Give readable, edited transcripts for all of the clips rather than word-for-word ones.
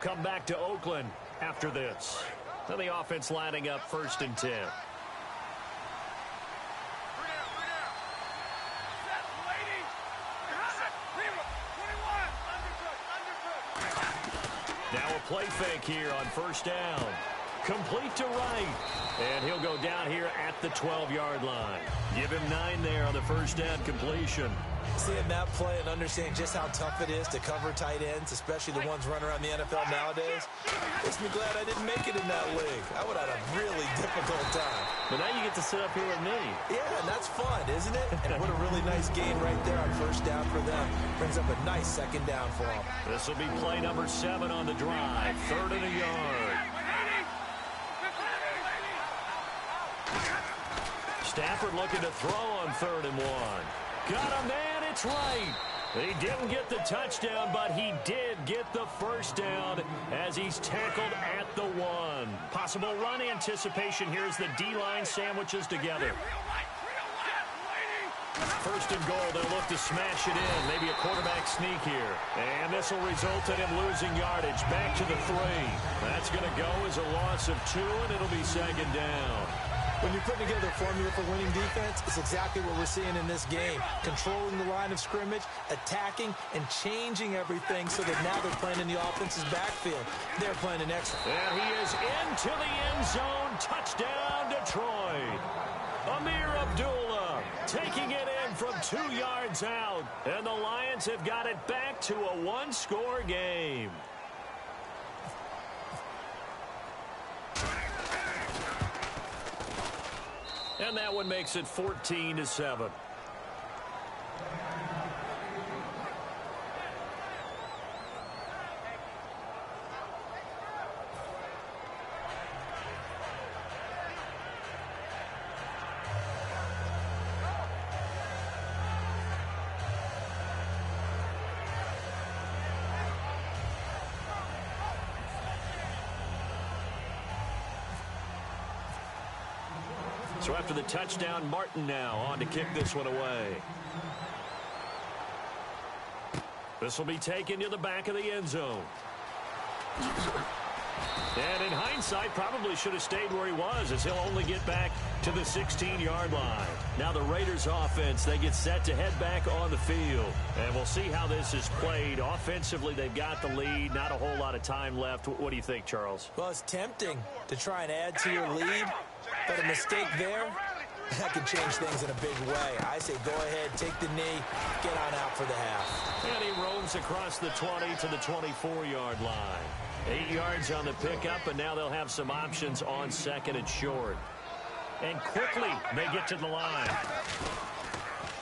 Come back to Oakland after this. So the offense lining up 1st and 10. Now a play fake here on 1st down. Complete to right. And he'll go down here at the 12-yard line. Give him 9 there on the 1st down completion. Seeing that play and understanding just how tough it is to cover tight ends, especially the ones running around the NFL nowadays, makes me glad I didn't make it in that league. I would have had a really difficult time. But now you get to sit up here with me. Yeah, and that's fun, isn't it? And what a really nice gain right there on 1st down for them. Brings up a nice 2nd down for them. This will be play number 7 on the drive. 3rd and a yard. Stafford looking to throw on 3rd and 1. Got a man, it's right. He didn't get the touchdown, but he did get the 1st down as he's tackled at the 1. Possible run anticipation here as the D-line sandwiches together. 1st and goal, they'll look to smash it in. Maybe a quarterback sneak here. And this will result in him losing yardage. Back to the 3. That's going to go as a loss of 2, and it'll be 2nd down. When you're putting together a formula for winning defense, it's exactly what we're seeing in this game. Controlling the line of scrimmage, attacking, and changing everything so that now they're playing in the offense's backfield. They're playing an excellent. And he is into the end zone. Touchdown, Detroit. Amir Abdullah taking it in from 2 yards out. And the Lions have got it back to a 1-score game. And that one makes it 14-7. So after the touchdown, Martin now on to kick this one away. This will be taken to the back of the end zone. And in hindsight, probably should have stayed where he was, as he'll only get back to the 16-yard line. Now the Raiders offense, they get set to head back on the field. And we'll see how this is played. Offensively, they've got the lead. Not a whole lot of time left. What do you think, Charles? Well, it's tempting to try and add to your lead, but a mistake there, that can change things in a big way. I say go ahead, take the knee, get on out for the half. And he roams across the 20 to the 24-yard line. 8 yards on the pickup, and now they'll have some options on 2nd and short. And quickly, they get to the line.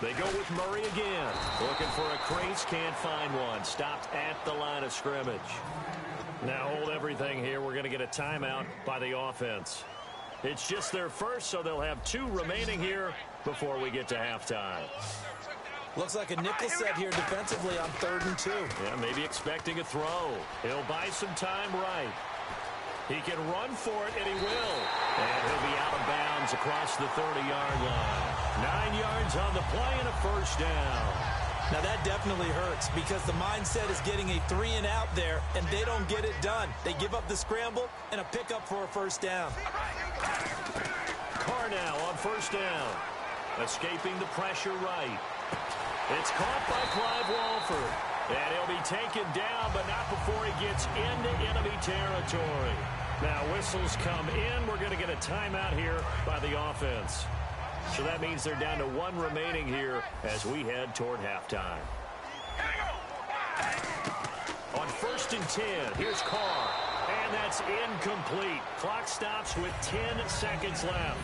They go with Murray again. Looking for a crease, can't find one. Stopped at the line of scrimmage. Now hold everything here. We're going to get a timeout by the offense. It's just their first, so they'll have 2 remaining here before we get to halftime. Looks like a nickel set here defensively on 3rd and 2. Yeah, maybe expecting a throw. He'll buy some time right. He can run for it, and he will. And he'll be out of bounds across the 30-yard line. 9 yards on the play and a 1st down. Now that definitely hurts because the mindset is getting a 3 and out there, and they don't get it done. They give up the scramble and a pickup for a 1st down. Carr now on 1st down. Escaping the pressure right. It's caught by Clive Walford. And he'll be taken down, but not before he gets into enemy territory. Now whistles come in. We're going to get a timeout here by the offense. So that means they're down to 1 remaining here as we head toward halftime. On 1st and 10, here's Carr. And that's incomplete. Clock stops with 10 seconds left.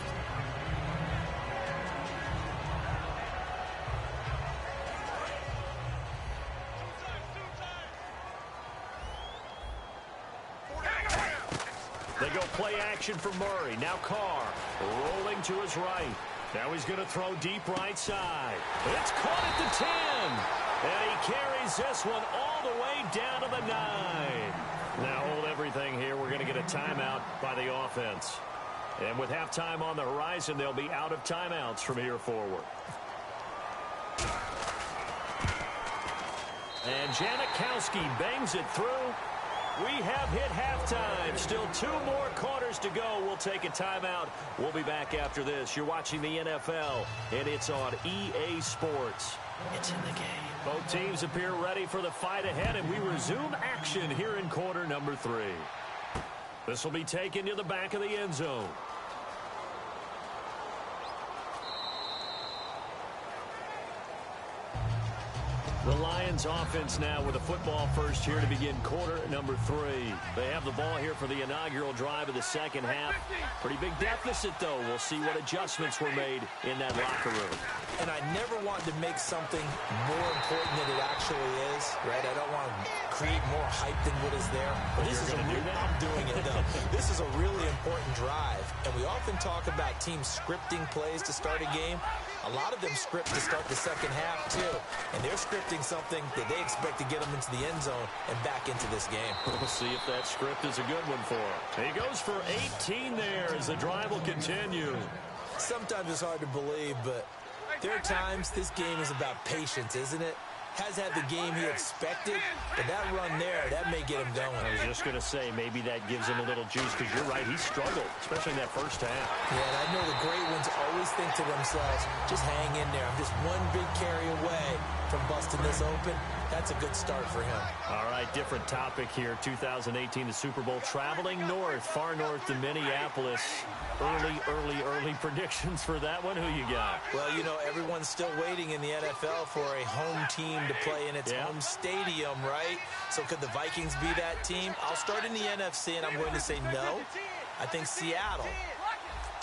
They go play action for Murray. Now Carr rolling to his right. Now he's going to throw deep right side. It's caught at the 10. And he carries this one all the way down to the 9. Now hold everything here. We're going to get a timeout by the offense. And with halftime on the horizon, they'll be out of timeouts from here forward. And Janikowski bangs it through. We have hit halftime. Still 2 more quarters to go. We'll take a timeout. We'll be back after this. You're watching the NFL, and it's on EA Sports. It's in the game. Both teams appear ready for the fight ahead, and we resume action here in quarter number 3. This will be taken to the back of the end zone. The Lions offense now with a football first here to begin quarter number 3. They have the ball here for the inaugural drive of the second half. Pretty big deficit, though. We'll see what adjustments were made in that locker room. And I never want to make something more important than it actually is, right? I don't want to create more hype than what is there. But this is I'm doing it, though. This is a really important drive. And we often talk about teams scripting plays to start a game. A lot of them script to start the second half, too. And they're scripting something that they expect to get them into the end zone and back into this game. We'll see if that script is a good one for him. He goes for 18 there as the drive will continue. Sometimes it's hard to believe, but there are times this game is about patience, isn't it? Has had the game he expected, but that run there, that may get him going. I was just going to say, maybe that gives him a little juice, because you're right, he struggled, especially in that first half. Yeah, and I know the great ones always think to themselves, just hang in there. I'm just one big carry away from busting this open. That's a good start for him. All right, different topic here. 2018, the Super Bowl, traveling north, far north to Minneapolis. Early predictions for that one. Who you got? Well, you know, everyone's still waiting in the NFL for a home team to play in its home stadium, right? So could the Vikings be that team? I'll start in the NFC, and I'm going to say no. I think Seattle.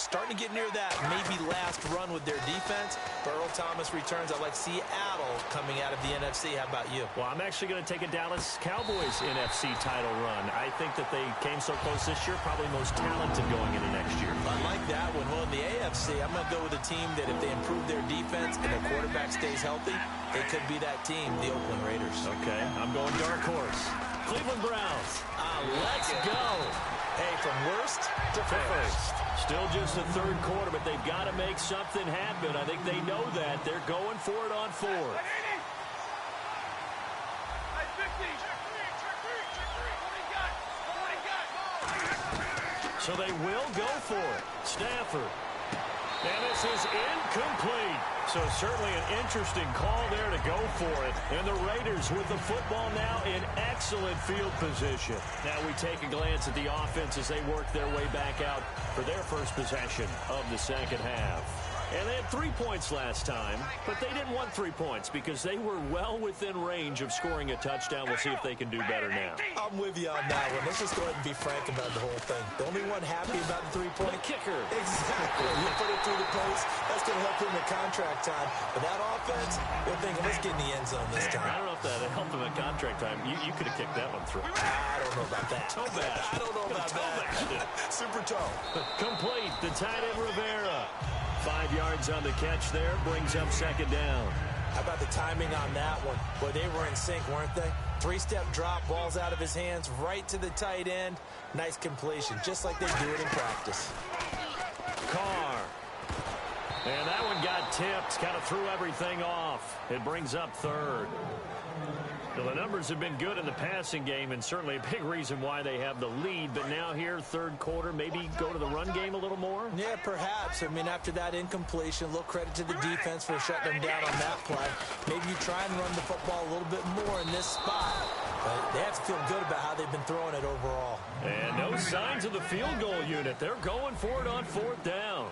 Starting to get near that maybe last run with their defense. Earl Thomas returns. I like Seattle coming out of the NFC. How about you? Well, I'm actually going to take a Dallas Cowboys NFC title run. I think that they came so close this year, probably most talented going into next year. I like that one. Well, in the AFC, I'm going to go with a team that if they improve their defense and their quarterback stays healthy, they could be that team, the Oakland Raiders. Okay, I'm going dark horse. Cleveland Browns. Let's go. Hey, from worst to first. Still just the third quarter, but they've got to make something happen. I think they know that. They're going for it on 4th. So they will go for it. Stafford. And this is incomplete. So certainly an interesting call there to go for it. And the Raiders with the football now in excellent field position. Now we take a glance at the offense as they work their way back out for their first possession of the second half. And they had 3 points last time, but they didn't want 3 points because they were well within range of scoring a touchdown. We'll see if they can do better now. I'm with you on that one. Let's just go ahead and be frank about the whole thing. The only one happy about the 3-point? The kicker. Exactly. You put it through the post. That's going to help him in contract time. But that offense, they're thinking, let's get in the end zone this time. I don't know if that helped him in contract time. You could have kicked that one through. I don't know about that. Toe bash. I don't know about that. Super toe. Complete. The tight end Rivera. 5 yards on the catch there. Brings up second down. How about the timing on that one? Boy, they were in sync, weren't they? 3-step drop, balls out of his hands, right to the tight end. Nice completion, just like they do it in practice. Carr. And that one got tipped. Kind of threw everything off. It brings up third. Well, the numbers have been good in the passing game, and certainly a big reason why they have the lead. But now here, third quarter, maybe go to the run game a little more? Yeah, perhaps. I mean, after that incompletion, a little credit to the defense for shutting them down on that play. Maybe you try and run the football a little bit more in this spot. But they have to feel good about how they've been throwing it overall. And no signs of the field goal unit. They're going for it on 4th down.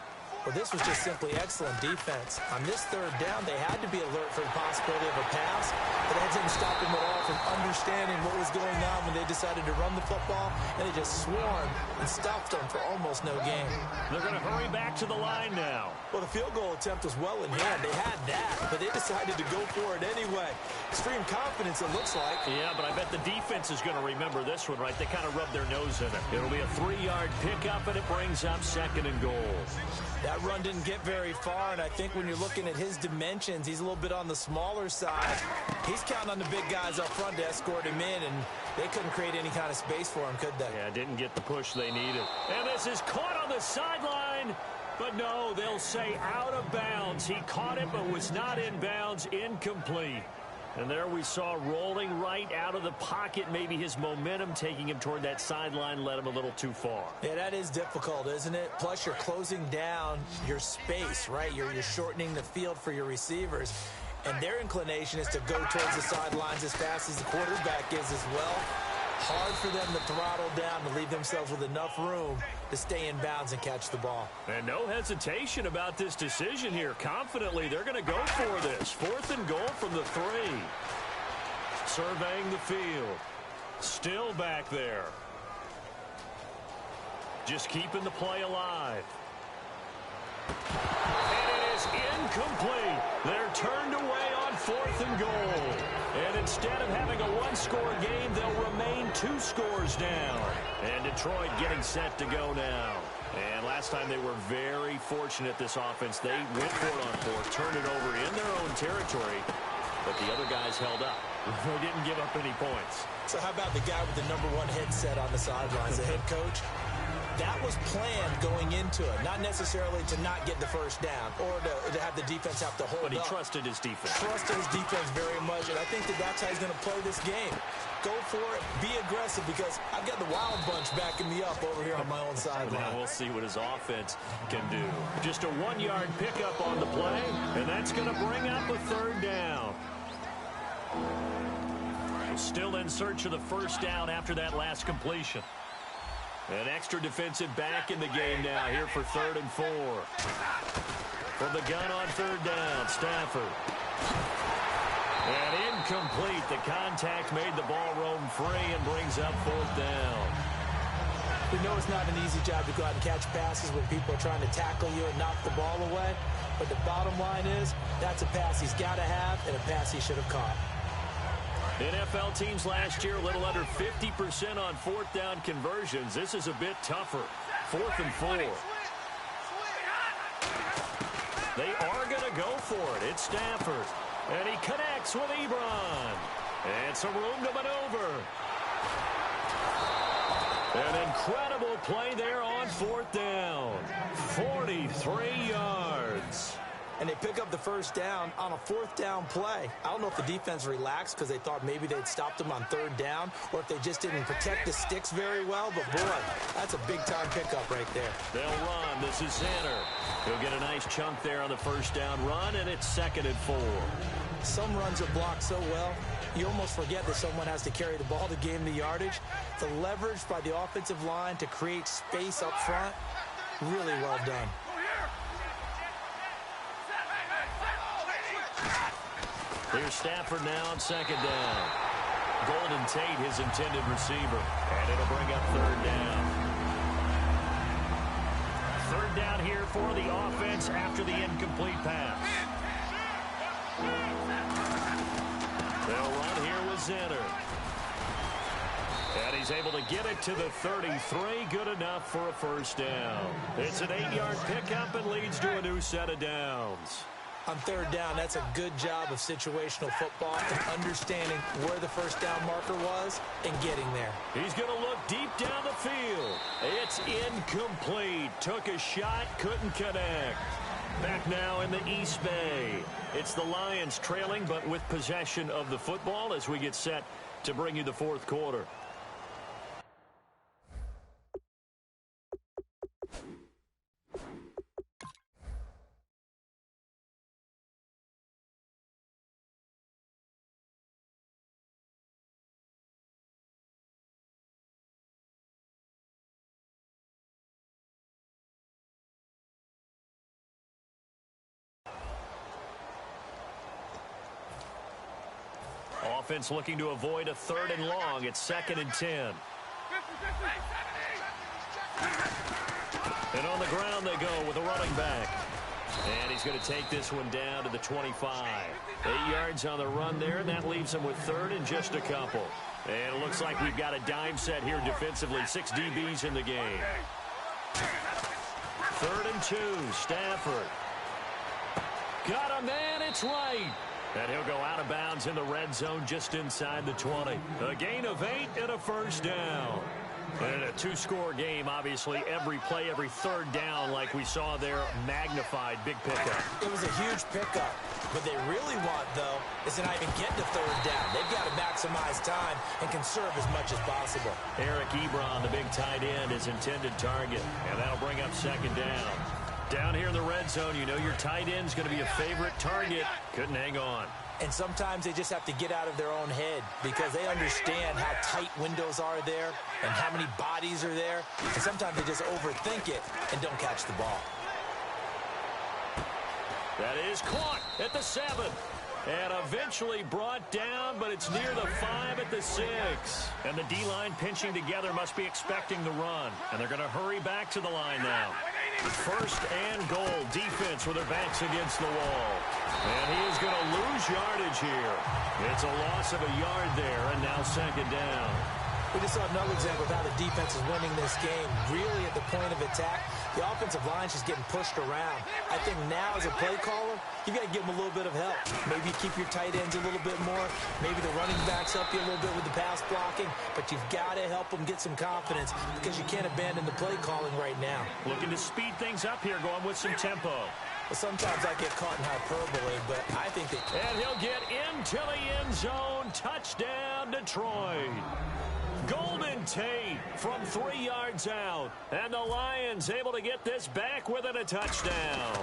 Well, this was just simply excellent defense. On this third down, they had to be alert for the possibility of a pass, but that didn't stop them at all from understanding what was going on when they decided to run the football, and they just swarmed and stuffed them for almost no gain. They're going to hurry back to the line now. Well, the field goal attempt was well in hand. They had that, but they decided to go for it anyway. Extreme confidence, it looks like. Yeah, but I bet the defense is going to remember this one, right? They kind of rubbed their nose in it. It'll be a 3-yard pickup, and it brings up second and goal. That run didn't get very far, and I think when you're looking at his dimensions, he's a little bit on the smaller side. He's counting on the big guys up front to escort him in, and they couldn't create any kind of space for him, could they? Yeah, didn't get the push they needed. And this is caught on the sideline, but no, they'll say out of bounds. He caught it, but was not in bounds, incomplete. And there we saw rolling right out of the pocket. Maybe his momentum taking him toward that sideline led him a little too far. Yeah, that is difficult, isn't it? Plus, you're closing down your space, right? You're shortening the field for your receivers. And their inclination is to go towards the sidelines as fast as the quarterback is as well. Hard for them to throttle down to leave themselves with enough room to stay in bounds and catch the ball. And no hesitation about this decision here. Confidently, they're going to go for this. 4th and goal from the 3. Surveying the field. Still back there. Just keeping the play alive. And it is incomplete. They're turned away on 4th and goal. And instead of having a one-score game, they'll remain 2 scores down. And Detroit getting set to go now. And last time they were very fortunate, this offense. They went for it on 4, turned it over in their own territory, but the other guys held up. They didn't give up any points. So how about the guy with the #1 headset on the sidelines, the head coach? That was planned going into it, not necessarily to not get the first down or to have the defense have to hold up. But he trusted his defense. Trusted his defense very much, and I think that's how he's going to play this game. Go for it, be aggressive, because I've got the wild bunch backing me up over here on my own sideline. Now we'll see what his offense can do. Just a 1-yard pickup on the play, and that's going to bring up a 3rd down. Still in search of the first down after that last completion. An extra defensive back in the game now here for 3rd and 4. From the gun on 3rd down, Stafford. And incomplete. The contact made the ball roam free and brings up 4th down. We know it's not an easy job to go out and catch passes when people are trying to tackle you and knock the ball away. But the bottom line is, that's a pass he's got to have and a pass he should have caught. NFL teams last year a little under 50% on 4th down conversions. This is a bit tougher. 4th and 4. They are going to go for it. It's Stafford. And he connects with Ebron. And some room to maneuver. An incredible play there on 4th down. 43 yards. And they pick up the first down on a 4th down play. I don't know if the defense relaxed because they thought maybe they'd stopped them on 3rd down, or if they just didn't protect the sticks very well. But, boy, that's a big-time pickup right there. They'll run. This is Zanner. He'll get a nice chunk there on the first down run, and it's 2nd and 4. Some runs are blocked so well, you almost forget that someone has to carry the ball to gain the yardage. The leverage by the offensive line to create space up front, really well done. Here's Stafford now on 2nd down. Golden Tate, his intended receiver. And it'll bring up 3rd down. 3rd down here for the offense after the incomplete pass. They'll run here with Zenner. And he's able to get it to the 33. Good enough for a first down. It's an 8-yard pickup and leads to a new set of downs. On 3rd down, that's a good job of situational football and understanding where the first down marker was and getting there. He's going to look deep down the field. It's incomplete. Took a shot, couldn't connect. Back now in the East Bay. It's the Lions trailing, but with possession of the football as we get set to bring you the 4th quarter. Offense looking to avoid a 3rd and long. It's 2nd and 10. And on the ground they go with a running back. And he's going to take this one down to the 25. 8 yards on the run there, and that leaves him with 3rd and just a couple. And it looks like we've got a dime set here defensively. 6 DBs in the game. 3rd and 2, Stafford. Got him, man, it's right. And he'll go out of bounds in the red zone just inside the 20. A gain of 8 and a first down. And a 2-score game, obviously. Every play, every 3rd down, like we saw there, magnified. Big pickup. It was a huge pickup. What they really want, though, is to not even get to third down. They've got to maximize time and conserve as much as possible. Eric Ebron, the big tight end, is intended target, and that'll bring up second down. Down here in the red zone, you know your tight end's going to be a favorite target. Couldn't hang on. And sometimes they just have to get out of their own head because they understand how tight windows are there and how many bodies are there. And sometimes they just overthink it and don't catch the ball. That is caught at the 7. And eventually brought down, but it's near the 5 at the 6. And the D-line pinching together must be expecting the run. And they're going to hurry back to the line now. First and goal, defense with their backs against the wall. And he is going to lose yardage here. It's a loss of a yard there, and now second down. We just saw another example of how the defense is winning this game. Really at the point of attack, the offensive line is just getting pushed around. I think now as a play caller, you've got to give them a little bit of help. Maybe keep your tight ends a little bit more. Maybe the running backs help you a little bit with the pass blocking. But you've got to help them get some confidence because you can't abandon the play calling right now. Looking to speed things up here, going with some tempo. Well, sometimes I get caught in hyperbole, but I think that... And he'll get into the end zone. Touchdown, Detroit. Golden Tate from 3 yards out. And the Lions able to get this back within a touchdown.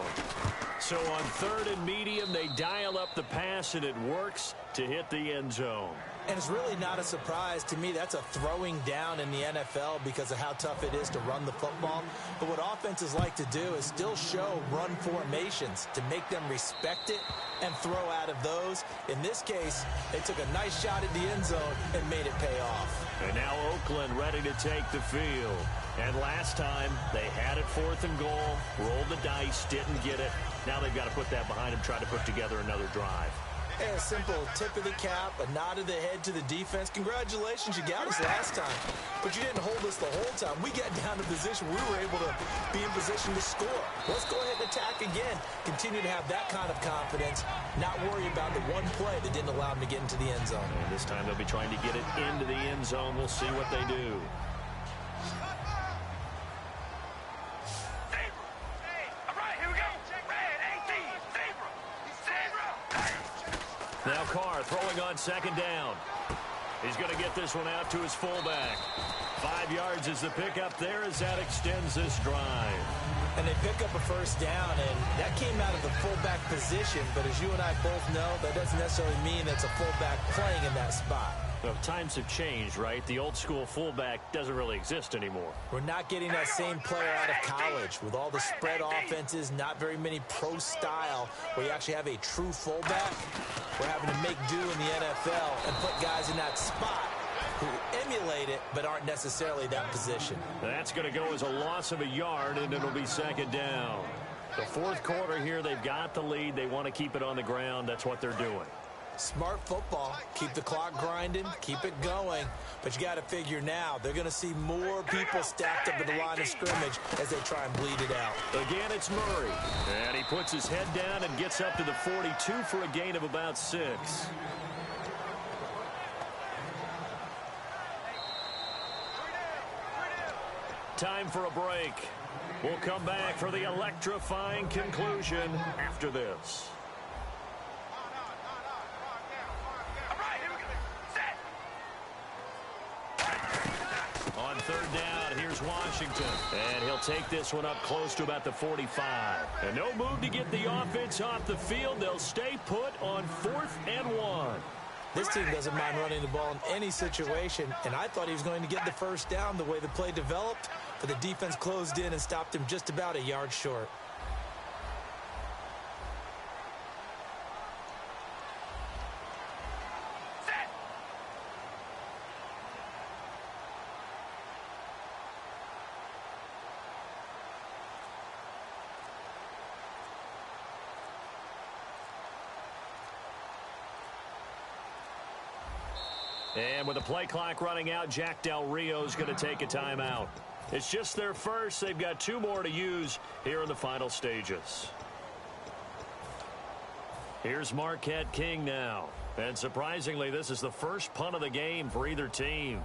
So on third and medium, they dial up the pass, and it works to hit the end zone. And it's really not a surprise to me. That's a throwing down in the NFL because of how tough it is to run the football. But what offenses like to do is still show run formations to make them respect it and throw out of those. In this case, they took a nice shot at the end zone and made it pay off. And now Oakland ready to take the field. And last time, they had it 4th and goal, rolled the dice, didn't get it. Now they've got to put that behind them, try to put together another drive. Hey, a simple tip of the cap, a nod of the head to the defense. Congratulations, you got us last time. But you didn't hold us the whole time. We got down to position. We were able to be in position to score. Let's go ahead and attack again. Continue to have that kind of confidence. Not worry about the one play that didn't allow them to get into the end zone. And this time they'll be trying to get it into the end zone. We'll see what they do. Now Carr throwing on second down. He's going to get this one out to his fullback. 5 yards is the pickup there as that extends this drive. And they pick up a first down, and that came out of the fullback position. But as you and I both know, that doesn't necessarily mean it's a fullback playing in that spot. Well, times have changed, right? The old school fullback doesn't really exist anymore. We're not getting that same player out of college. With all the spread offenses, not very many pro style, where you actually have a true fullback. We're having to make do in the NFL and put guys in that spot who emulate it but aren't necessarily that position. That's going to go as a loss of a yard, and it'll be second down. The 4th quarter here, they've got the lead. They want to keep it on the ground. That's what they're doing. Smart football. Keep the clock grinding. Keep it going. But you got to figure now, they're going to see more people stacked up at the line of scrimmage as they try and bleed it out. Again, it's Murray. And he puts his head down and gets up to the 42 for a gain of about 6. Time for a break. We'll come back for the electrifying conclusion after this. On third down, here's Washington. And he'll take this one up close to about the 45. And no move to get the offense off the field. They'll stay put on 4th and 1. This team doesn't mind running the ball in any situation, and I thought he was going to get the first down the way the play developed, but the defense closed in and stopped him just about a yard short. And with the play clock running out, Jack Del Rio is going to take a timeout. It's just their first. They've got 2 more to use here in the final stages. Here's Marquette King now. And surprisingly, this is the first punt of the game for either team.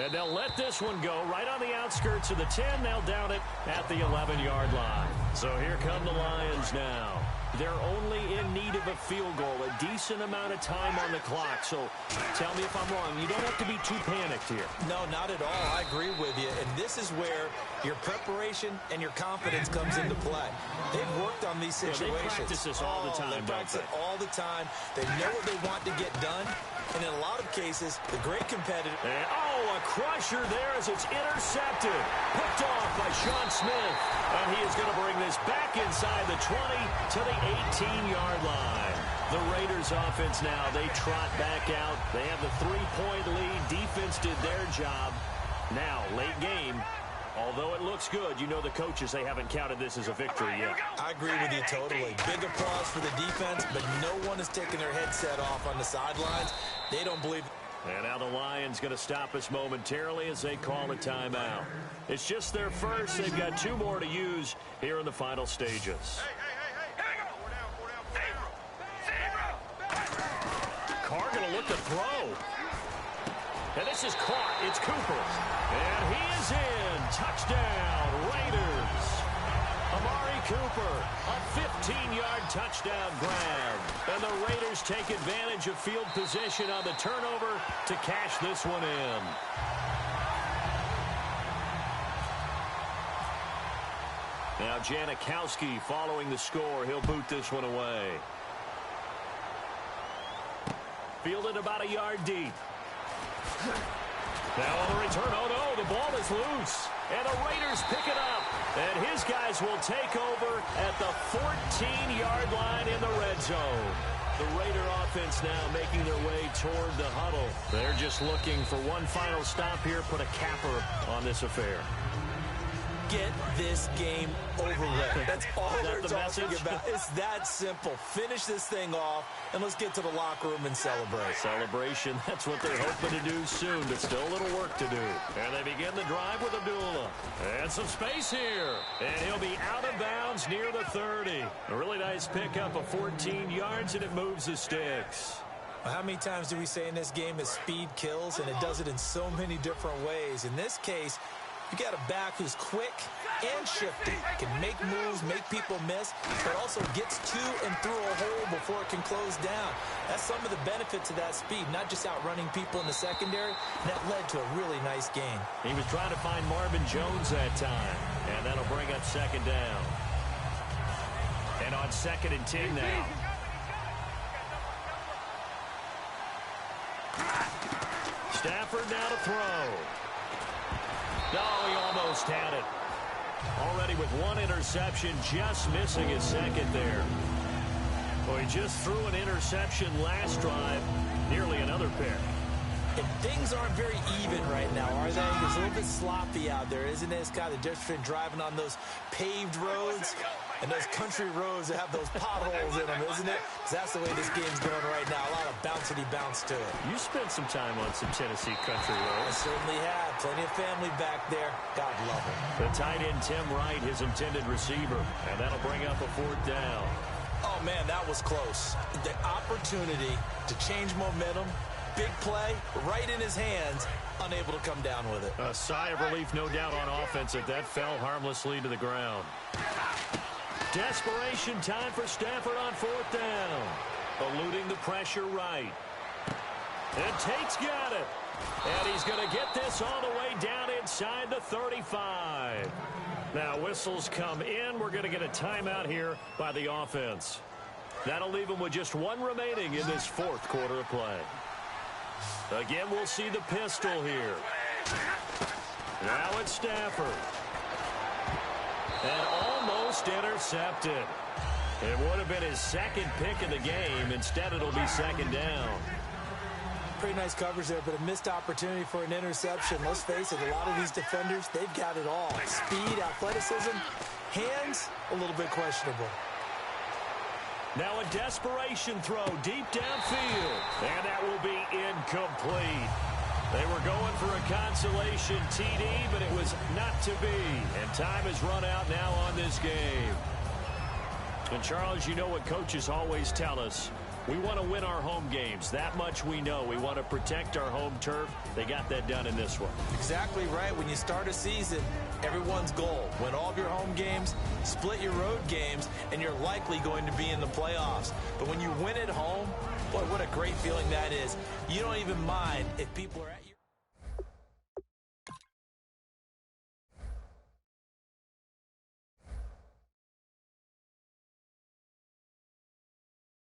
And they'll let this one go right on the outskirts of the 10. They'll down it at the 11-yard line. So here come the Lions now. They're only in need of a field goal, a decent amount of time on the clock. So tell me if I'm wrong. You don't have to be too panicked here. No, not at all. I agree with you. And this is where your preparation and your confidence comes into play. They've worked on these situations. They practice this all the time. They practice it all the time. They know what they want to get done. And in a lot of cases, the great competitor. And, a crusher there as it's intercepted. Picked off by Sean Smith. And he is going to bring this back inside the 20 to the 18-yard line. The Raiders offense now, they trot back out. They have the 3-point lead. Defense did their job. Now, late game, although it looks good, you know the coaches, they haven't counted this as a victory yet. I agree with you totally. Big applause for the defense, but no one is taking their headset off on the sidelines. They don't believe. And now the Lions going to stop us momentarily as they call a timeout. It's just their first. They've got 2 more to use here in the final stages. Carr going to look to throw. And this is caught. It's Cooper. And he is in. Touchdown, Raiders. Amari Cooper, a 15-yard touchdown grab. And the Raiders take advantage of field position on the turnover to cash this one in. Now Janikowski following the score. He'll boot this one away. Fielded about a yard deep. Now on the return, oh no, the ball is loose. And the Raiders pick it up. And his guys will take over at the 14-yard line in the red zone. The Raider offense now making their way toward the huddle. They're just looking for one final stop here, put a capper on this affair. Get this game over with. That's all they're talking about. It's that simple. Finish this thing off, and let's get to the locker room and celebrate. Celebration, that's what they're hoping to do soon, but still a little work to do. And they begin the drive with Abdullah. And some space here. And he'll be out of bounds near the 30. A really nice pickup of 14 yards, and it moves the sticks. Well, how many times do we say in this game that speed kills, and it does it in so many different ways? In this case, you got a back who's quick and shifty, can make moves, make people miss, but also gets to and through a hole before it can close down. That's some of the benefits of that speed, not just outrunning people in the secondary. That led to a really nice game. He was trying to find Marvin Jones that time, and that'll bring up second down. And on 2nd and 10 now. Stafford now to throw. No, he almost had it. Already with one interception, just missing his second there. Well, he just threw an interception last drive, nearly another pick. And things aren't very even right now, are they? It's a little bit sloppy out there, isn't it? It's kind of the difference between driving on those paved roads and those country roads that have those potholes in them, isn't it? Because that's the way this game's going right now. A lot of bouncy bounce to it. You spent some time on some Tennessee country roads. I certainly have. Plenty of family back there. God love them. The tight end, Tim Wright, his intended receiver. And that'll bring up a 4th down. Oh, man, that was close. The opportunity to change momentum. Big play, right in his hands, unable to come down with it. A sigh of relief, no doubt, on offense if that fell harmlessly to the ground. Desperation time for Stafford on 4th down. Eluding the pressure right. And Tate's got it. And he's going to get this all the way down inside the 35. Now whistles come in. We're going to get a timeout here by the offense. That'll leave them with just one remaining in this 4th quarter of play. Again, we'll see the pistol here. Now it's Stafford. And almost intercepted. It would have been his 2nd pick of the game. Instead, it'll be 2nd down. Pretty nice coverage there, but a missed opportunity for an interception. Let's face it, a lot of these defenders, they've got it all. Speed, athleticism, hands, a little bit questionable. Now a desperation throw deep downfield. And that will be incomplete. They were going for a consolation TD, but it was not to be. And time has run out now on this game. And Charles, you know what coaches always tell us. We want to win our home games. That much we know. We want to protect our home turf. They got that done in this one. Exactly right. When you start a season, everyone's goal: win all of your home games, split your road games, and you're likely going to be in the playoffs. But when you win at home, boy, what a great feeling that is. You don't even mind if people are at you.